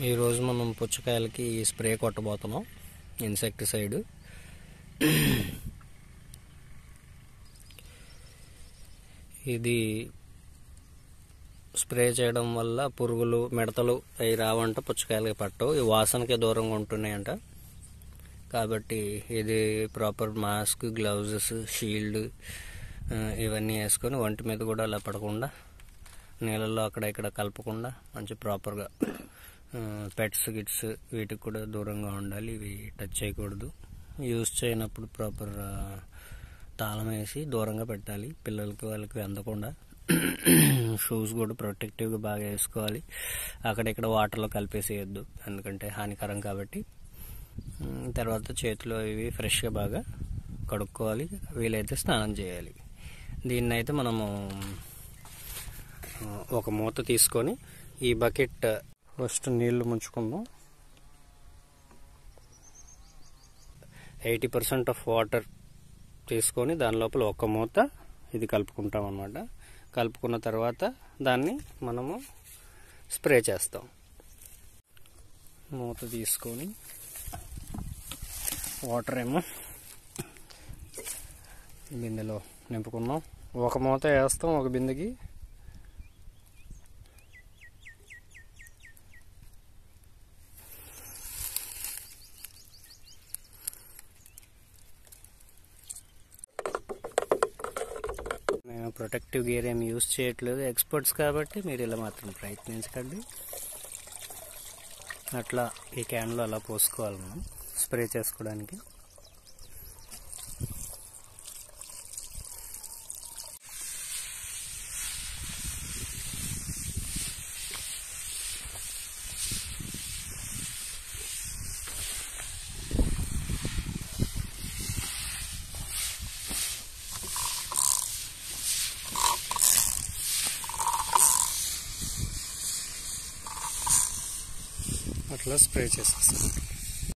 ఈరోజు మనం పుచ్చకాయలకి spray కొట్టబోతున్నాం, insecticide. ఇది స్ప్రే చేయడం వల్ల పురుగులు, మిడతలు అవి రావంట, పుచ్చకాయలకి పట్టవు. ఈ వాసనకే దూరంగా ఉంటున్నాయంట. కాబట్టి ఇది ప్రాపర్ మాస్క్, గ్లౌజెస్, షీల్డ్ ఇవన్నీ వేసుకొని ఒంటి మీద కూడా అలా పడకుండా, నీళ్ళల్లో అక్కడ ఇక్కడ కలపకుండా మంచి ప్రాపర్గా పెట్స్ గిట్స్ వీటికి కూడా దూరంగా ఉండాలి. ఇవి టచ్ చేయకూడదు. యూజ్ చేయనప్పుడు ప్రాపర్ తాళం వేసి దూరంగా పెట్టాలి, పిల్లలకి వాళ్ళకి అందకుండా. షూస్ కూడా ప్రొటెక్టివ్గా బాగా వేసుకోవాలి. అక్కడిక్కడ వాటర్లో కలిపేసేయద్దు, ఎందుకంటే హానికరం కాబట్టి. తర్వాత చేతిలో ఇవి ఫ్రెష్గా బాగా కడుక్కోవాలి, వీలైతే స్నానం చేయాలి. దీన్నైతే మనము ఒక మూత తీసుకొని ఈ బకెట్ ఫస్ట్ నీళ్లు ముంచుకుందాం. 80% ఆఫ్ వాటర్ తీసుకొని దాని లోపల ఒక మూత ఇది కలుపుకుంటాం అన్నమాట. కలుపుకున్న తర్వాత దాన్ని మనము స్ప్రే చేస్తాం. మూత తీసుకొని వాటర్ ఏమో బిందెలో నింపుకున్నాం. ఒక మూత వేస్తాం ఒక బిందెకి. నేను ప్రొటెక్టివ్ గేర్ ఏమి యూజ్ చేయట్లేదు, ఎక్స్పర్ట్స్ కాబట్టి మీరు ఇలా మాత్రం ప్రయత్నించకండి. అట్లా ఈ క్యాన్లో అలా పోసుకోవాలి మనం స్ప్రే చేసుకోవడానికి. అట్లా స్ప్రే చేసేస్తాం.